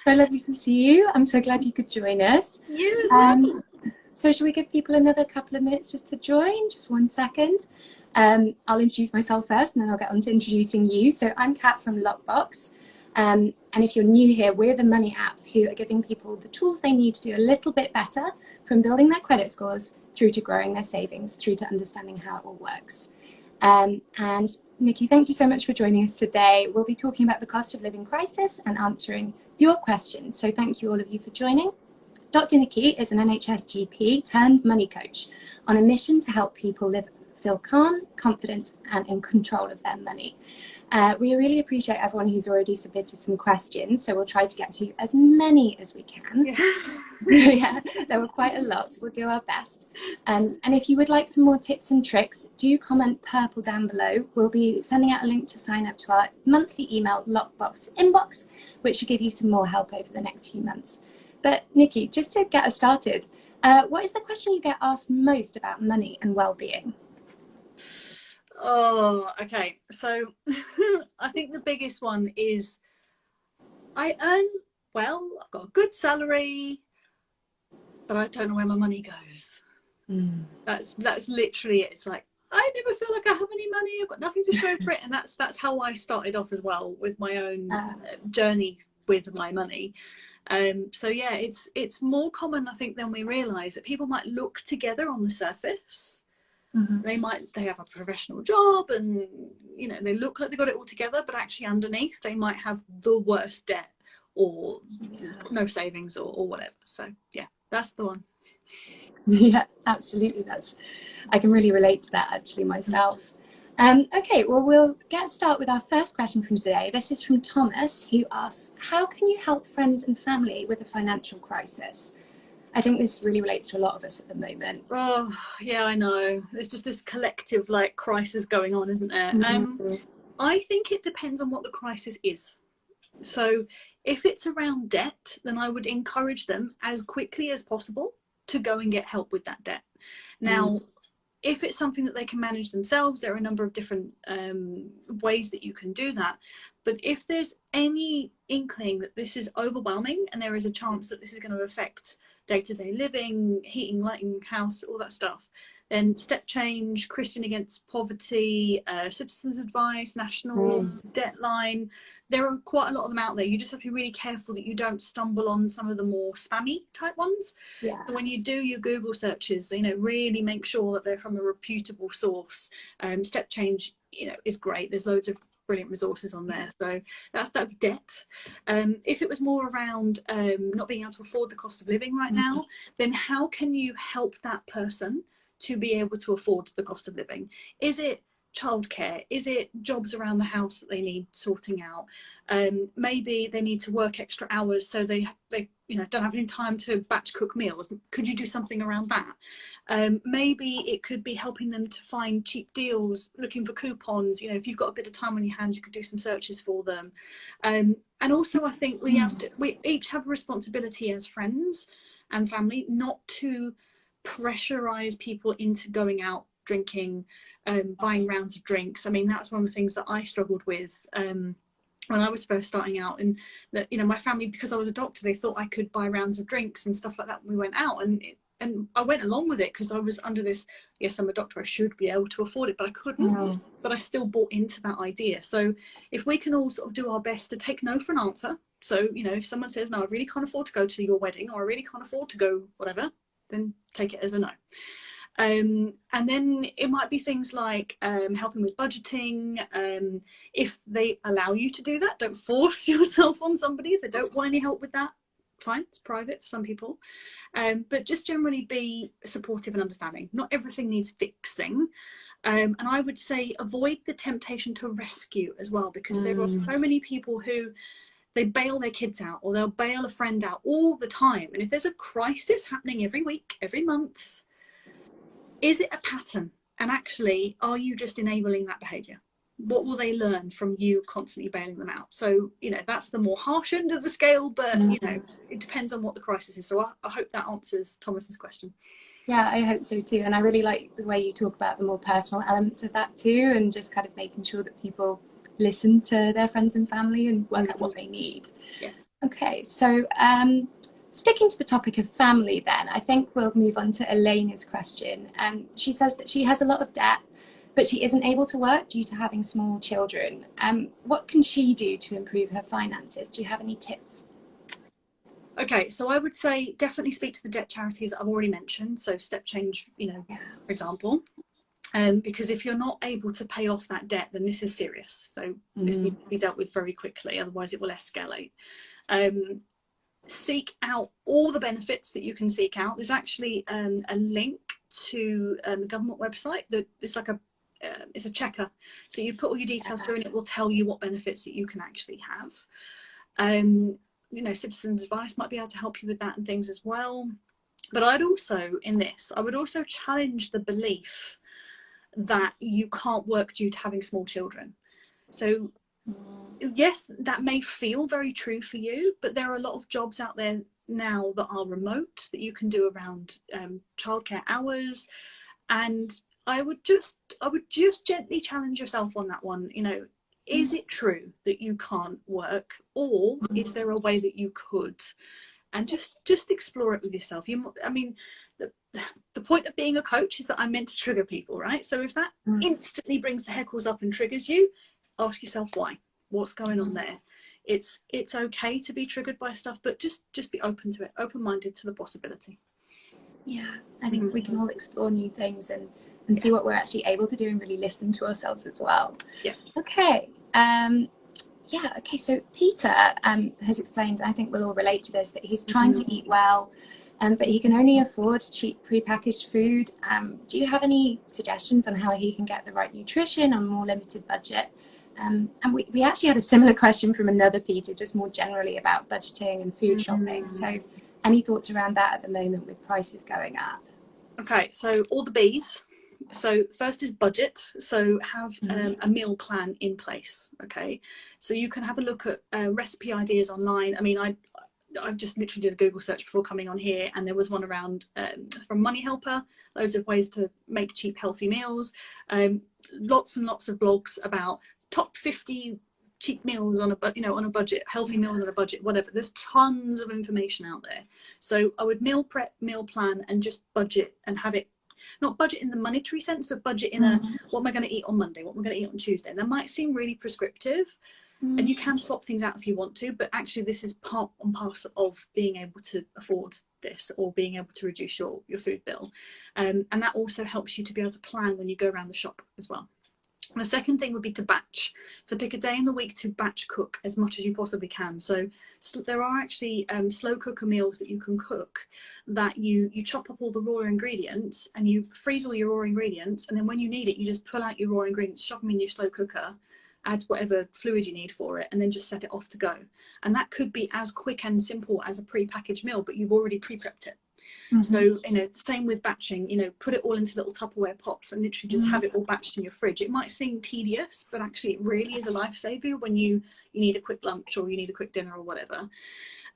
So lovely to see you. I'm so glad you could join us. You as well. So shall we give people another couple of minutes just to join? Just 1 second. I'll introduce myself first and then I'll get on to introducing you. So I'm Kat from Loqbox. And if you're new here, we're the money app who are giving people the tools they need to do a little bit better, from building their credit scores through to growing their savings, through to understanding how it all works. And Nikki, thank you so much for joining us today. We'll be talking about the cost of living crisis and answering your questions. So thank you all of you for joining. Dr Nikki is an NHS GP turned money coach on a mission to help people feel calm, confident and in control of their money. We really appreciate everyone who's already submitted some questions, so we'll try to get to as many as we can. Yeah, there were quite a lot, so we'll do our best. And if you would like some more tips and tricks, do comment purple down below. We'll be sending out a link to sign up to our monthly email Loqbox inbox, which should give you some more help over the next few months. But Nikki, just to get us started, what is the question you get asked most about money and well-being? Oh, okay. So I think the biggest one is I earn well, I've got a good salary, but I don't know where my money goes. That's literally it. It's like, I never feel like I have any money. I've got nothing to show for it. And that's how I started off as well with my own journey with my money. So yeah, it's more common, I think, than we realise, that people might look together on the surface. They have a professional job and they look like they got it all together, but actually underneath they might have the worst debt or no savings or whatever. So yeah, that's the one. Yeah, absolutely. I can really relate to that actually myself. Okay, well, we'll start with our first question from today. This is from Thomas, who asks, how can you help friends and family with a financial crisis? I think this really relates to a lot of us at the moment. Oh, yeah, I know. There's just this collective crisis going on, isn't there? I think it depends on what the crisis is. So if it's around debt, then I would encourage them as quickly as possible to go and get help with that debt. Now, if it's something that they can manage themselves, there are a number of different ways that you can do that. But if there's any inkling that this is overwhelming and there is a chance that this is going to affect day-to-day living, heating, lighting, house, all that stuff, then Step Change, Christian Against Poverty, Citizens Advice, National Debt Line, there are quite a lot of them out there. You just have to be really careful that you don't stumble on some of the more spammy type ones. Yeah. So when you do your Google searches, really make sure that they're from a reputable source. Step Change, is great. There's loads of brilliant resources on there. So that'd be debt. If it was more around not being able to afford the cost of living right now, then how can you help that person to be able to afford the cost of living? Is it childcare? Is it jobs around the house that they need sorting out? Maybe they need to work extra hours so they don't have any time to batch cook meals. Could you do something around that? Maybe it could be helping them to find cheap deals, looking for coupons. If you've got a bit of time on your hands, you could do some searches for them. And also I think we each have a responsibility as friends and family not to pressurize people into going out drinking, buying rounds of drinks. I mean, that's one of the things that I struggled with when I was first starting out, and that my family, because I was a doctor, they thought I could buy rounds of drinks and stuff like that when we went out, and I went along with it because I was under this, yes, I'm a doctor, I should be able to afford it, but I couldn't. But I still bought into that idea. So if we can all sort of do our best to take no for an answer, so if someone says, no, I really can't afford to go to your wedding, or I really can't afford to go whatever, then take it as a no. And then it might be things like helping with budgeting. If they allow you to do that, don't force yourself on somebody. If they don't want any help with that, fine, it's private for some people. But just generally be supportive and understanding. Not everything needs fixing. And I would say avoid the temptation to rescue as well, because there are so many people who they bail their kids out, or they'll bail a friend out all the time. And if there's a crisis happening every week, every month, is it a pattern? And actually, are you just enabling that behaviour? What will they learn from you constantly bailing them out? So, that's the more harsh end of the scale, but, it depends on what the crisis is. So I hope that answers Thomas's question. Yeah, I hope so too. And I really like the way you talk about the more personal elements of that too, and just kind of making sure that people listen to their friends and family and work out what they need. Yeah. Okay, so sticking to the topic of family then, I think we'll move on to Elena's question. She says that she has a lot of debt, but she isn't able to work due to having small children. What can she do to improve her finances? Do you have any tips? Okay, so I would say definitely speak to the debt charities that I've already mentioned. So Step Change, for example. Because if you're not able to pay off that debt, then this is serious. So this needs to be dealt with very quickly, otherwise it will escalate. Seek out all the benefits that you can seek out. There's actually a link to the government website that it's like it's a checker. So you put all your details through and it will tell you what benefits that you can actually have. Citizens Advice might be able to help you with that and things as well. But I would also challenge the belief that you can't work due to having small children. So yes, that may feel very true for you, but there are a lot of jobs out there now that are remote that you can do around childcare hours. And I would just gently challenge yourself on that one. Is it true that you can't work, or is there a way that you could? And just explore it with yourself. The point of being a coach is that I'm meant to trigger people, right? So if that instantly brings the heckles up and triggers you, ask yourself why. What's going on there? It's okay to be triggered by stuff, but just be open to it, open-minded to the possibility. Yeah, I think we can all explore new things and see what we're actually able to do and really listen to ourselves as well. Yeah. Okay. Okay, so Peter has explained, I think we'll all relate to this, that he's trying to eat well, but he can only afford cheap prepackaged food. Do you have any suggestions on how he can get the right nutrition on a more limited budget? And we actually had a similar question from another Peter, just more generally about budgeting and food shopping. So any thoughts around that at the moment with prices going up? Okay, so all the B's. So first is budget. So have a meal plan in place. Okay, so you can have a look at recipe ideas online. I mean, I've just literally did a Google search before coming on here, and there was one around from Money Helper, loads of ways to make cheap, healthy meals. Lots and lots of blogs about top 50 cheap meals on a budget, healthy meals on a budget, whatever. There's tons of information out there. So I would meal prep, meal plan, and just budget and have it. Not budget in the monetary sense, but budget in what am I going to eat on Monday? What am I going to eat on Tuesday? And that might seem really prescriptive, and you can swap things out if you want to, but actually this is part and parcel of being able to afford this or being able to reduce your food bill. And that also helps you to be able to plan when you go around the shop as well. And the second thing would be to batch. So pick a day in the week to batch cook as much as you possibly can. So there are actually slow cooker meals that you can cook that you chop up all the raw ingredients and you freeze all your raw ingredients. And then when you need it, you just pull out your raw ingredients, shove them in your slow cooker, add whatever fluid you need for it, and then just set it off to go. And that could be as quick and simple as a pre-packaged meal, but you've already pre-prepped it. So, same with batching, put it all into little Tupperware pots and literally just have it all batched in your fridge. It might seem tedious, but actually it really is a lifesaver when you need a quick lunch or you need a quick dinner or whatever.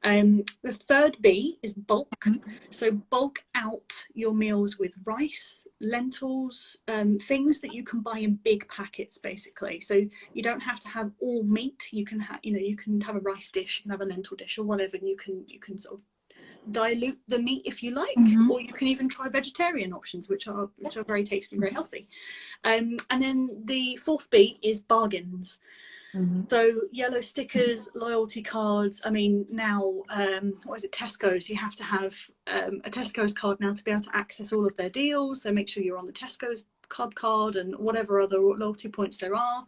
The third B is bulk. So bulk out your meals with rice, lentils, things that you can buy in big packets, basically. So you don't have to have all meat. You can have, you can have a rice dish, you can have a lentil dish or whatever, and you can sort of dilute the meat if you like, or you can even try vegetarian options, which are very tasty, very healthy. And then the fourth B is bargains. So yellow stickers, loyalty cards. I mean, now what is it, Tesco's, you have to have a Tesco's card now to be able to access all of their deals. So make sure you're on the Tesco's club card and whatever other loyalty points there are.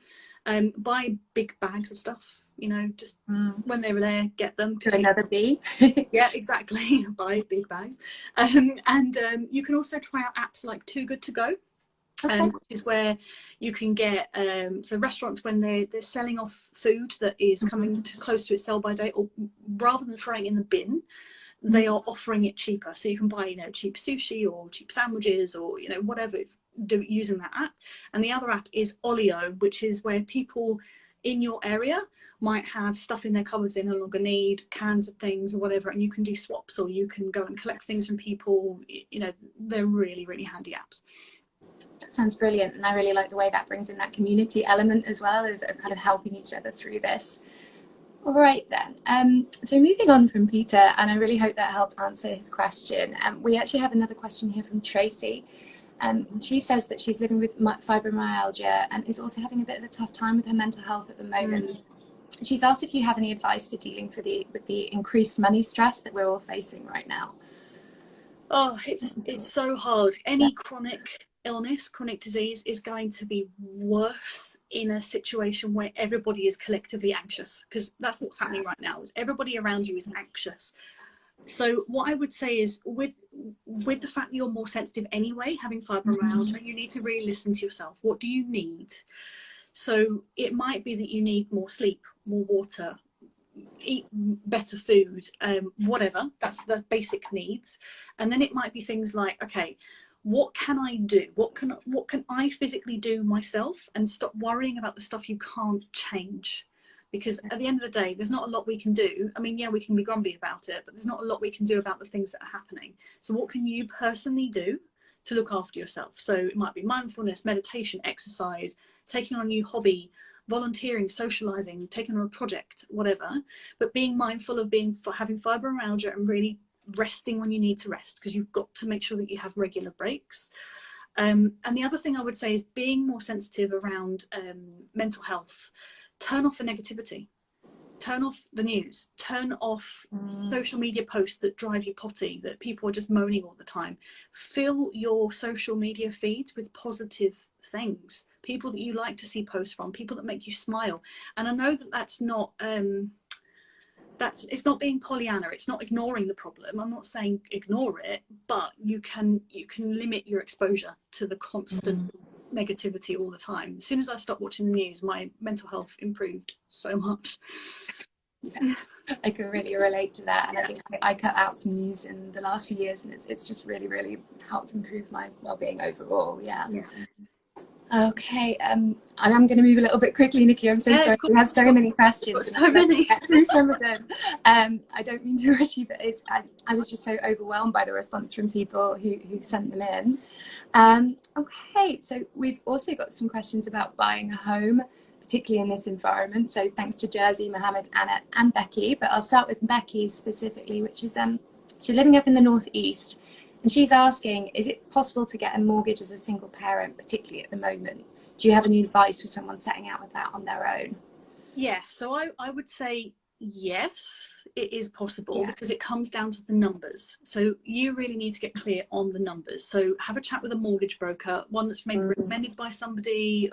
Buy big bags of stuff, just when they were there, get them. Another B. Yeah, exactly. Buy big bags. And you can also try out apps like Too Good To Go. Which is where you can get so restaurants, when they're selling off food that is coming close to its sell by date, or rather than throwing it in the bin, they are offering it cheaper. So you can buy cheap sushi or cheap sandwiches or whatever, using that app. And the other app is Olio, which is where people in your area might have stuff in their cupboards they no longer need, cans of things or whatever, and you can do swaps, or you can go and collect things from people. They're really, really handy apps. That sounds brilliant, and I really like the way that brings in that community element as well of kind of helping each other through this. All right then. So moving on from Peter, and I really hope that helped answer his question. We actually have another question here from Tracy. She says that she's living with fibromyalgia and is also having a bit of a tough time with her mental health at the moment. She's asked if you have any advice for dealing with the increased money stress that we're all facing right now. Oh, it's so hard. Any chronic illness, chronic disease is going to be worse in a situation where everybody is collectively anxious, because that's what's happening right now, is everybody around you is anxious. So what I would say is, with the fact that you're more sensitive anyway, having fibromyalgia, you need to really listen to yourself. What do you need? So it might be that you need more sleep, more water, eat better food, whatever. That's the basic needs. And then it might be things like, okay, what can I do? What can I physically do myself, and stop worrying about the stuff you can't change? Because at the end of the day, there's not a lot we can do. I mean, yeah, we can be grumpy about it, but there's not a lot we can do about the things that are happening. So what can you personally do to look after yourself? So it might be mindfulness, meditation, exercise, taking on a new hobby, volunteering, socializing, taking on a project, whatever. But being mindful of having fibromyalgia and really resting when you need to rest, because you've got to make sure that you have regular breaks. And the other thing I would say is being more sensitive around mental health. Turn off the negativity, turn off the news, turn off social media posts that drive you potty, that people are just moaning all the time. Fill your social media feeds with positive things, people that you like to see posts from, people that make you smile. And I know that that's not it's not being Pollyanna, it's not ignoring the problem. I'm not saying ignore it, but you can limit your exposure to the constant negativity all the time. As soon as I stopped watching the news, my mental health improved so much. Yeah, I can really relate to that, and I think I cut out some news in the last few years, and it's just really helped improve my well-being overall. Yeah. Okay, I'm going to move a little bit quickly, Nikki. I'm so sorry. We have so many questions. So many. Get through some of them. I don't mean to rush you, but I was just so overwhelmed by the response from people who sent them in. Okay, so we've also got some questions about buying a home, particularly in this environment. So thanks to Jersey, Mohammed, Anna, and Becky. But I'll start with Becky specifically, which is she's living up in the northeast. And she's asking, is it possible to get a mortgage as a single parent, particularly at the moment? Do you have any advice for someone setting out with that on their own? Yeah, so I would say yes, it is possible, because it comes down to the numbers. So you really need to get clear on the numbers. So have a chat with a mortgage broker, one that's maybe recommended by somebody,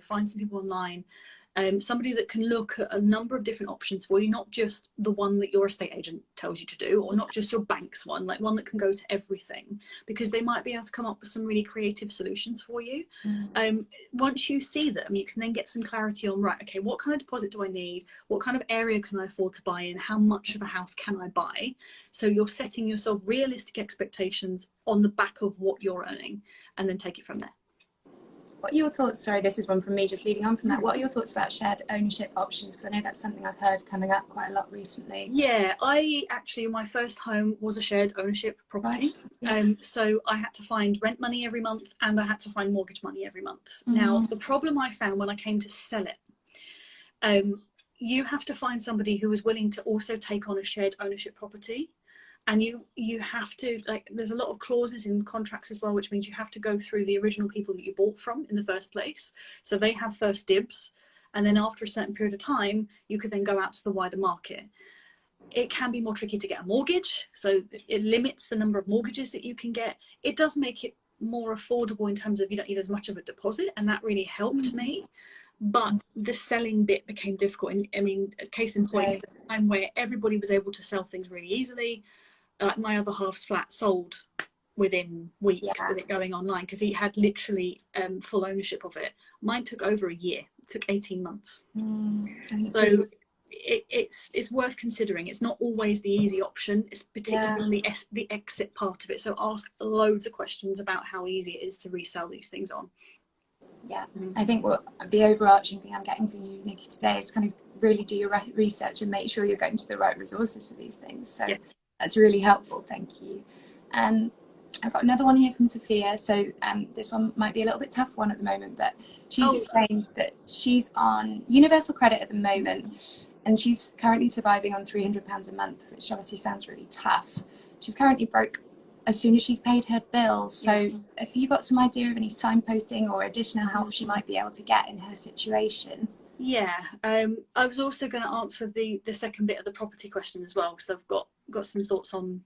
find some people online. Somebody that can look at a number of different options for you, not just the one that your estate agent tells you to do, or not just your bank's one, like one that can go to everything, because they might be able to come up with some really creative solutions for you. Once you see them, you can then get some clarity on, right, okay, what kind of deposit do I need? What kind of area can I afford to buy in? How much of a house can I buy? So you're setting yourself realistic expectations on the back of what you're earning, and then take it from there. What are your thoughts? Sorry, this is one from me, just leading on from that. What are your thoughts about shared ownership options? Because I know that's something I've heard coming up quite a lot recently. Yeah, my first home was a shared ownership property. Right. Yeah. So I had to find rent money every month, and I had to find mortgage money every month. Now, the problem I found when I came to sell it, you have to find somebody who is willing to also take on a shared ownership property. And you have to, there's a lot of clauses in contracts as well, which means you have to go through the original people that you bought from in the first place. So they have first dibs. And then after a certain period of time, you could then go out to the wider market. It can be more tricky to get a mortgage. So it limits the number of mortgages that you can get. It does make it more affordable in terms of you don't need as much of a deposit. And that really helped me. But the selling bit became difficult. And I mean, case in point, at the time where everybody was able to sell things really easily, my other half's flat sold within weeks with it going online, because he had literally full ownership of it. Mine took over a year. It took 18 months. So it's worth considering. It's not always the easy option. It's particularly the exit part of it. So ask loads of questions about how easy it is to resell these things on. Yeah, I think what the overarching thing I'm getting from you, Nikki, today is kind of really do your research and make sure you're going to the right resources for these things. So that's really helpful. Thank you. I've got another one here from Sophia. So this one might be a little bit tough one at the moment, but she's explained that she's on universal credit at the moment, and she's currently surviving on £300 a month, which obviously sounds really tough. She's currently broke as soon as she's paid her bills. So have you got some idea of any signposting or additional help she might be able to get in her situation? Yeah, I was also going to answer the second bit of the property question as well, because I've got some thoughts on.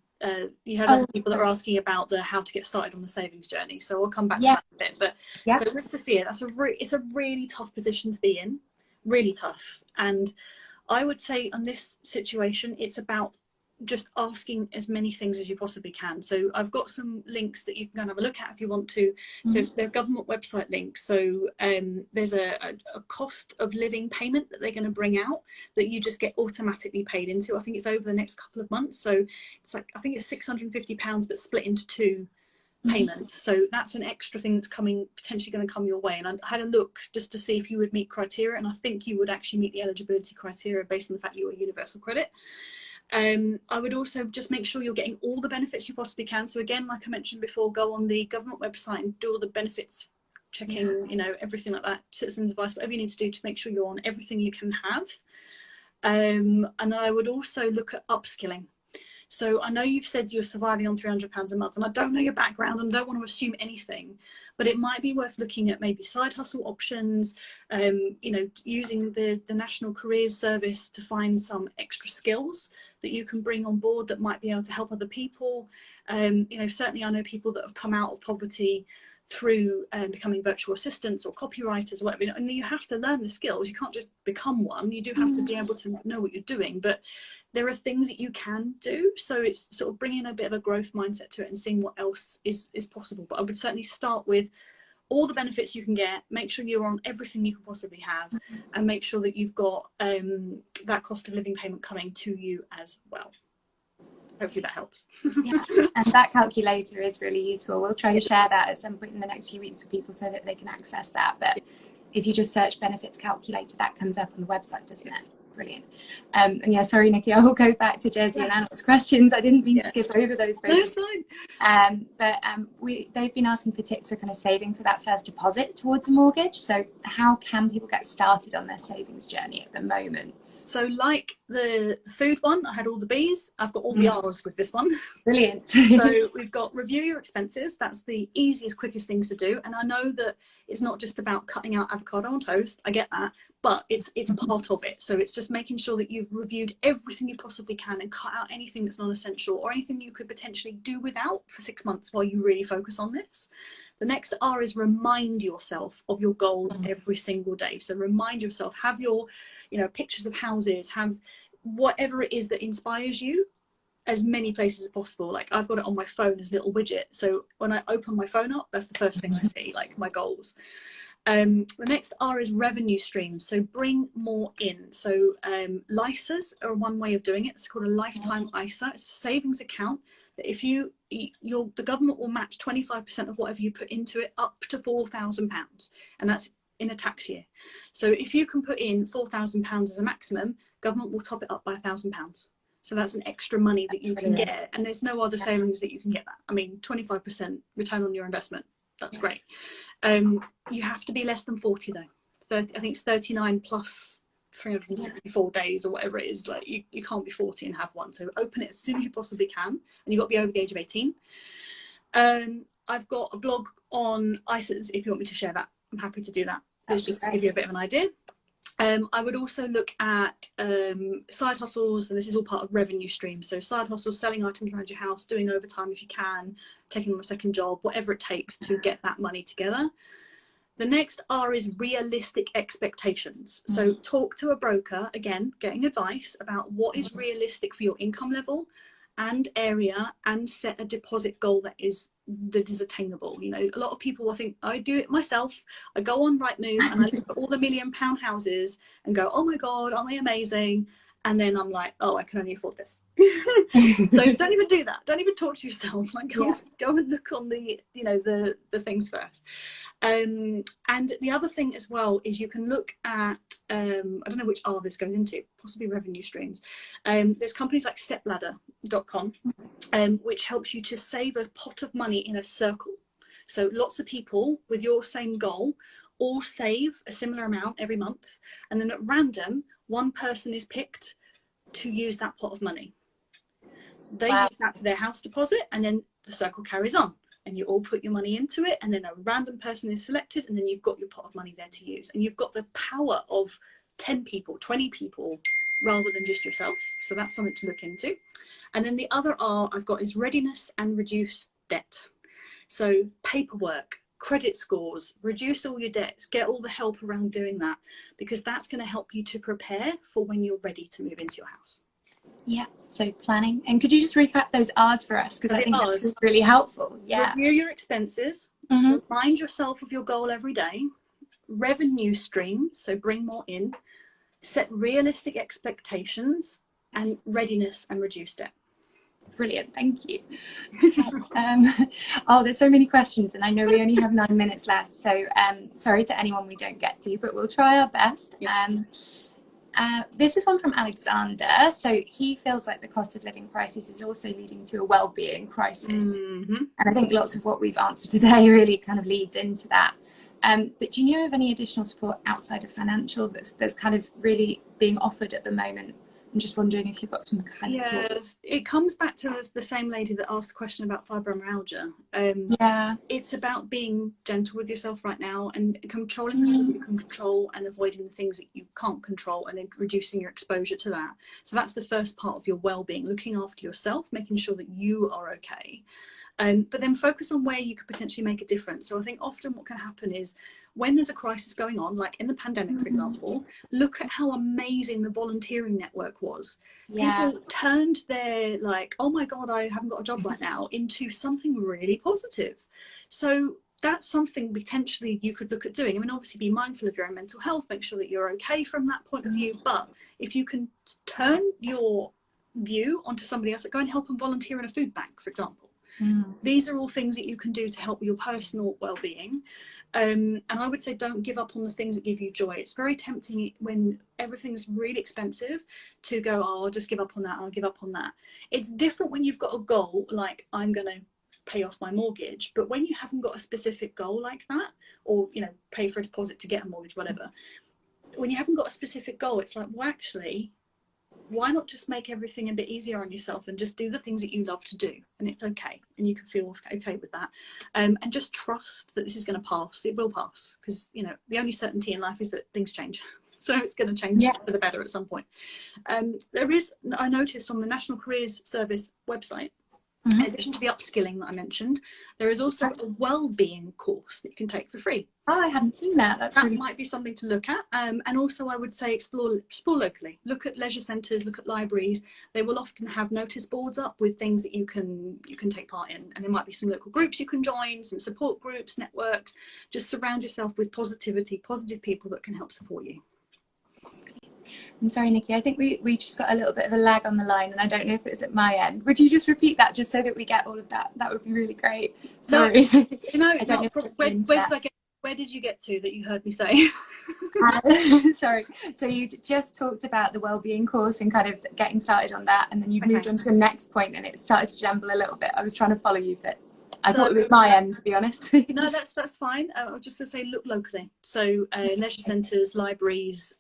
You had other people that were asking about the how to get started on the savings journey, so I'll come back to that in a bit. But so with Sophia, it's a really tough position to be in, really tough. And I would say on this situation, it's about just asking as many things as you possibly can. So I've got some links that you can go and have a look at if you want to. So they're government website links. So there's a cost of living payment that they're going to bring out that you just get automatically paid into. I think it's over the next couple of months. So it's like, I think it's £650, but split into two payments. So that's an extra thing that's potentially going to come your way. And I had a look just to see if you would meet criteria, and I think you would actually meet the eligibility criteria based on the fact you were universal credit. I would also just make sure you're getting all the benefits you possibly can. So again, like I mentioned before, go on the government website and do all the benefits checking, you know, everything like that, citizens advice, whatever you need to do to make sure you're on everything you can have. And I would also look at upskilling. So I know you've said you're surviving on £300 a month, and I don't know your background and don't want to assume anything, but it might be worth looking at maybe side hustle options, you know, using the National Careers Service to find some extra skills that you can bring on board that might be able to help other people. You know, certainly I know people that have come out of poverty through becoming virtual assistants or copywriters or whatever, and you have to learn the skills. You can't just become one. You do have to be able to know what you're doing, but there are things that you can do. So it's sort of bringing a bit of a growth mindset to it and seeing what else is possible. But I would certainly start with all the benefits you can get, make sure you're on everything you can possibly have, and make sure that you've got that cost of living payment coming to you as well. Hopefully that helps. Yeah, and that calculator is really useful. We'll try to share that at some point in the next few weeks for people so that they can access that. But if you just search benefits calculator, that comes up on the website, doesn't it? Brilliant. And yeah, sorry, Nikki, I will go back to Jezzy and Anna's questions. I didn't mean to skip over those. No, it's fine. They've been asking for tips for kind of saving for that first deposit towards a mortgage. So how can people get started on their savings journey at the moment? So like the food one, I had all the B's. I've got all the R's with this one. Brilliant. So we've got review your expenses. That's the easiest, quickest things to do. And I know that it's not just about cutting out avocado on toast. I get that, but it's part of it. So it's just making sure that you've reviewed everything you possibly can and cut out anything that's non-essential or anything you could potentially do without for 6 months while you really focus on this. The next R is remind yourself of your goal every single day. So remind yourself, have your, you know, pictures of houses, have whatever it is that inspires you as many places as possible. Like I've got it on my phone as a little widget. So when I open my phone up, that's the first thing I see, like my goals. The next R is revenue streams. So bring more in. So LISAs are one way of doing it. It's called a lifetime ISA. It's a savings account that if the government will match 25% of whatever you put into it up to £4,000, and that's in a tax year. So if you can put in £4,000 as a maximum, government will top it up by £1,000. So that's an extra money that you can get, and there's no other savings that you can get that. I mean, 25% return on your investment. That's great. You have to be less than 40 though. I think it's 39 plus 364 days or whatever it is. Like you can't be 40 and have one. So open it as soon as you possibly can, and you've got to be over the age of 18. I've got a blog on ISAs if you want me to share that. I'm happy to do that. It's just to give you a bit of an idea. I would also look at side hustles, and this is all part of revenue streams. So side hustles, selling items around your house, doing overtime if you can, taking on a second job, whatever it takes to get that money together. The next R is realistic expectations. So talk to a broker, again, getting advice about what is realistic for your income level and area, and set a deposit goal that is attainable. You know, a lot of people, I think I do it myself. I go on Rightmove and I look at all the £1 million houses and go, oh my God, aren't they amazing? And then I'm like, oh, I can only afford this. So don't even do that. Don't even talk to yourself. Like go and look on the, you know, the things first. And the other thing as well is you can look at, I don't know which R this goes into, possibly revenue streams. There's companies like stepladder.com, which helps you to save a pot of money in a circle. So lots of people with your same goal all save a similar amount every month, and then at random one person is picked to use that pot of money. They Wow. use that for their house deposit, and then the circle carries on, and you all put your money into it, and then a random person is selected, and then you've got your pot of money there to use, and you've got the power of 10 people, 20 people, rather than just yourself. So that's something to look into. And then the other R I've got is readiness and reduce debt. So paperwork, credit scores, reduce all your debts, get all the help around doing that, because that's going to help you to prepare for when you're ready to move into your house. Yeah, so planning. And could you just recap those R's for us? Because I think R's. that's really helpful. Yeah. Review your expenses, remind yourself of your goal every day, revenue streams, so bring more in, set realistic expectations, and readiness and reduce debt. Brilliant, thank you. Oh, there's so many questions, and I know we only have 9 minutes left, so sorry to anyone we don't get to, but we'll try our best. Yep. This is one from Alexander. So he feels like the cost of living crisis is also leading to a well-being crisis. And I think lots of what we've answered today really kind of leads into that. But do you know of any additional support outside of financial that's kind of really being offered at the moment? I'm just wondering if you've got some kind of thoughts. It comes back to the same lady that asked the question about fibromyalgia. It's about being gentle with yourself right now and controlling the things that you can control and avoiding the things that you can't control, and then reducing your exposure to that. So that's the first part of your well-being, looking after yourself, making sure that you are okay. But then focus on where you could potentially make a difference. So I think often what can happen is when there's a crisis going on, like in the pandemic, for example, look at how amazing the volunteering network was. People turned their like, oh my God, I haven't got a job right now, into something really positive. So that's something potentially you could look at doing. I mean, obviously be mindful of your own mental health, make sure that you're okay from that point of view. But if you can turn your view onto somebody else, like go and help them volunteer in a food bank, for example. These are all things that you can do to help your personal well-being, and I would say don't give up on the things that give you joy. It's very tempting when everything's really expensive to go, oh, I'll just give up on that, I'll give up on that. It's different when you've got a goal like I'm going to pay off my mortgage, but when you haven't got a specific goal like that, or you know, pay for a deposit to get a mortgage, whatever, when you haven't got a specific goal, it's like, well, actually, why not just make everything a bit easier on yourself and just do the things that you love to do, and it's okay, and you can feel okay with that, and just trust that this is going to pass. It will pass, because you know the only certainty in life is that things change. So it's going to change for the better at some point. There is, I noticed on the National Careers Service website, in addition to the upskilling that I mentioned, there is also a well-being course that you can take for free. Oh, I hadn't seen that. That might be something to look at. And also I would say explore locally. Look at leisure centres, look at libraries. They will often have notice boards up with things that you can take part in. And there might be some local groups you can join, some support groups, networks. Just surround yourself with positivity, positive people that can help support you. I'm sorry, Nikki, I think we just got a little bit of a lag on the line, and I don't know if it's at my end. Would you just repeat that just so that we get all of that? That would be really great. Sorry. No, you know, I don't know where did you get to that you heard me say? Sorry. So you just talked about the wellbeing course and kind of getting started on that, and then you moved on to the next point and it started to jumble a little bit. I was trying to follow you, but I thought it was my end, to be honest. No, that's fine. I was just going to say look locally. So leisure centres, libraries,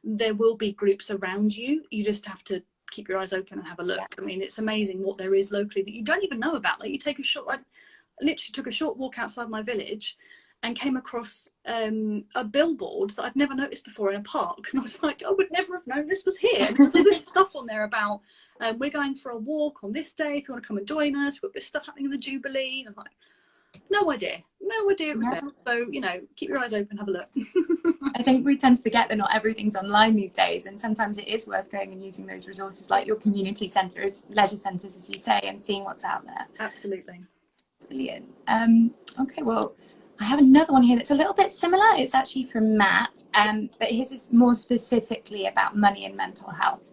there will be groups around you. You just have to keep your eyes open and have a look. I mean, it's amazing what there is locally that you don't even know about. Like I literally took a short walk outside my village and came across a billboard that I'd never noticed before in a park, and I was like, I would never have known this was here. And there's all this stuff on there about we're going for a walk on this day if you want to come and join us. We've got this stuff happening in the Jubilee, and I'm like, no idea it was there. So you know, keep your eyes open, have a look. I think we tend to forget that not everything's online these days, and sometimes it is worth going and using those resources like your community centres, leisure centres, as you say, and seeing what's out there. Absolutely. Brilliant. Okay, well, I have another one here that's a little bit similar. It's actually from Matt, but his is more specifically about money and mental health.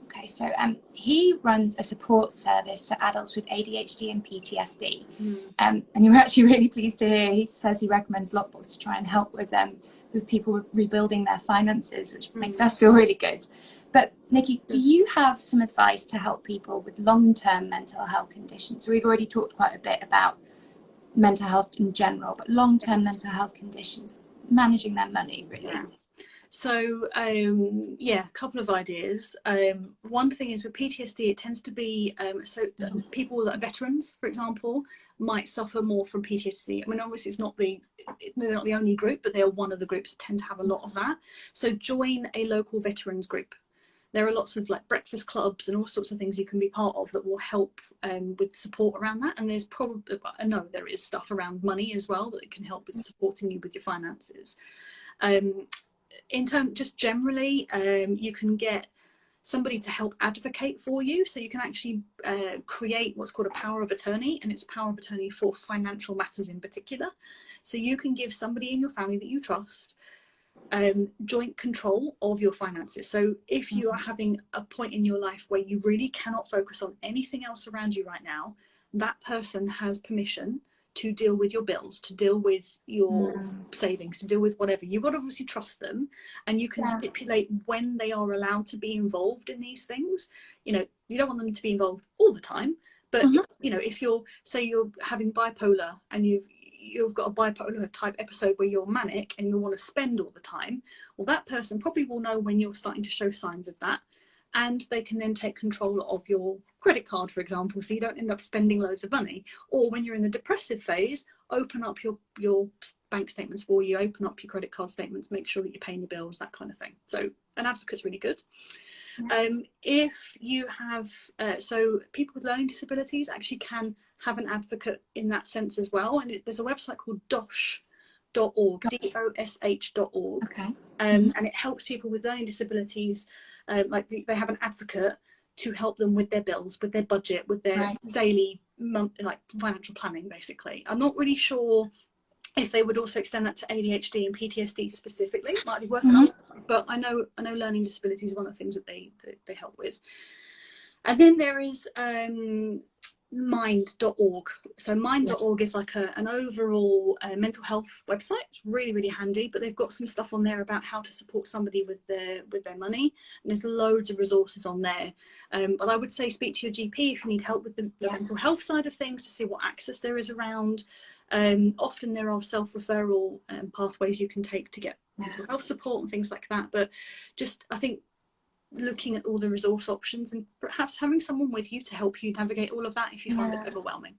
Okay, so he runs a support service for adults with ADHD and PTSD. And you were actually really pleased to hear he says he recommends Loqbox to try and help with people rebuilding their finances, which makes us feel really good. But Nikki, do you have some advice to help people with long-term mental health conditions? So we've already talked quite a bit about mental health in general, but long-term mental health conditions, managing their money, really. So yeah, a couple of ideas. One thing is with PTSD, it tends to be people that are veterans, for example, might suffer more from PTSD. I mean, obviously they're not the only group, but they are one of the groups that tend to have a lot of that. So join a local veterans group. There are lots of like breakfast clubs and all sorts of things you can be part of that will help with support around that. And there's probably, I know there is stuff around money as well that can help with supporting you with your finances. In terms, just generally, you can get somebody to help advocate for you. So you can actually create what's called a power of attorney, and it's a power of attorney for financial matters in particular. So you can give somebody in your family that you trust joint control of your finances. So if you are having a point in your life where you really cannot focus on anything else around you right now, that person has permission to deal with your bills, to deal with your savings, to deal with whatever. You've got to obviously trust them, and you can stipulate when they are allowed to be involved in these things. You know, you don't want them to be involved all the time, but you know, if you're, say you're having bipolar and you've got a bipolar type episode where you're manic and you want to spend all the time, well, that person probably will know when you're starting to show signs of that, and they can then take control of your credit card, for example, so you don't end up spending loads of money. Or when you're in the depressive phase, open up your bank statements for you, open up your credit card statements, make sure that you're paying your bills, that kind of thing. So an advocate's really good. If you have so people with learning disabilities actually can have an advocate in that sense as well, and there's a website called dosh.org, dosh.org, and it helps people with learning disabilities, like they have an advocate to help them with their bills, with their budget, with their daily like financial planning, basically. I'm not really sure if they would also extend that to ADHD and PTSD specifically. It might be worth it, but I know learning disabilities is one of the things that they help with. And then there is mind.org. So mind.org is like an overall mental health website. It's really, really handy, but they've got some stuff on there about how to support somebody with their money, and there's loads of resources on there. But I would say speak to your GP if you need help with the mental health side of things, to see what access there is around. Often there are self-referral pathways you can take to get mental health support and things like that, but just, I think, looking at all the resource options and perhaps having someone with you to help you navigate all of that if you find it overwhelming.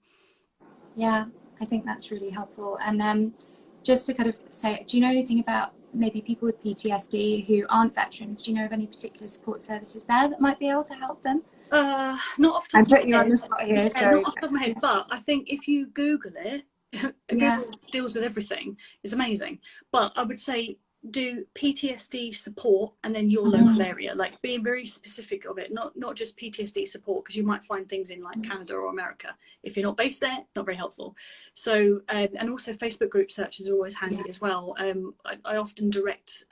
Yeah, I think that's really helpful. And just to kind of say, do you know anything about maybe people with PTSD who aren't veterans? Do you know of any particular support services there that might be able to help them? Not off the top of my head. I'm putting you on the spot here, sorry. Not off the top of my head, but I think if you Google it, Google deals with everything. It's amazing. But I would say do PTSD support and then your local area, like being very specific of it, not just PTSD support, because you might find things in like Canada or America. If you're not based there, it's not very helpful. So and also Facebook group searches are always handy as well. I often direct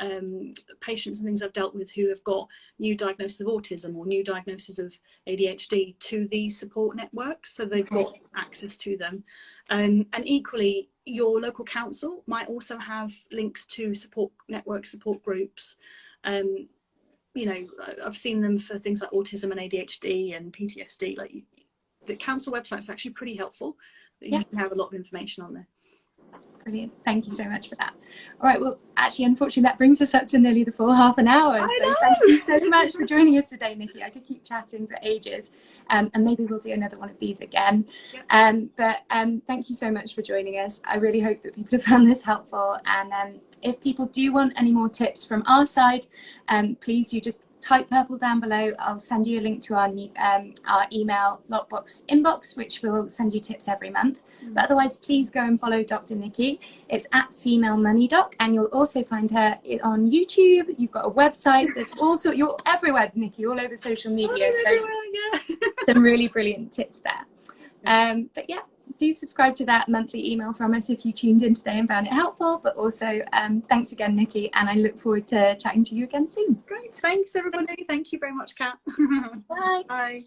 patients and things I've dealt with who have got new diagnosis of autism or new diagnosis of ADHD to these support networks, so they've got access to them. And equally, your local council might also have links to support networks, support groups. You know, I've seen them for things like autism and ADHD and PTSD. Like the council website is actually pretty helpful. You can have a lot of information on there. Brilliant. Thank you so much for that. All right. Well, actually, unfortunately, that brings us up to nearly the full half an hour. So thank you so much for joining us today, Nikki. I could keep chatting for ages, and maybe we'll do another one of these again. But thank you so much for joining us. I really hope that people have found this helpful. And if people do want any more tips from our side, please do just type purple down below. I'll send you a link to our email Loqbox inbox, which will send you tips every month. But otherwise, please go and follow Dr. Nikki. It's at Female Money Doc, and you'll also find her on YouTube. You've got a website. There's also, you're everywhere, Nikki, all over social media. So some really brilliant tips there. But yeah, do subscribe to that monthly email from us if you tuned in today and found it helpful. But also, thanks again, Nikki, and I look forward to chatting to you again soon. Great. Thanks, everybody. Thank you very much, Kat. Bye. Bye.